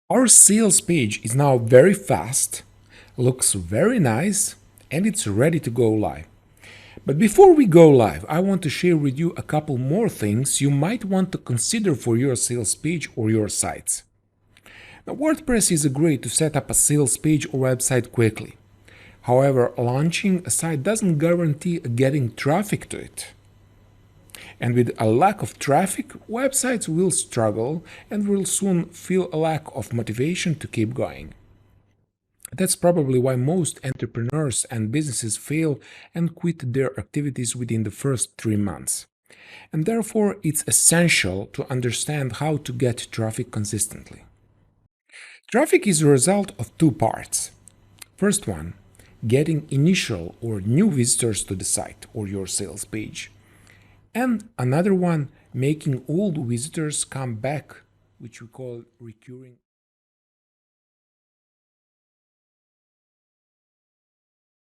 Our sales page is now very fast, looks very nice, and it's ready to go live. But before we go live, I want to share with you a couple more things you might want to consider for your sales page or your sites. Now, WordPress is great to set up a sales page or website quickly. However, launching a site doesn't guarantee getting traffic to it. And with a lack of traffic, websites will struggle and will soon feel a lack of motivation to keep going. That's probably why most entrepreneurs and businesses fail and quit their activities within the first 3 months. And therefore, it's essential to understand how to get traffic consistently. Traffic is a result of two parts. First one, getting initial or new visitors to the site or your sales page. And another one, making old visitors come back, which we call recurring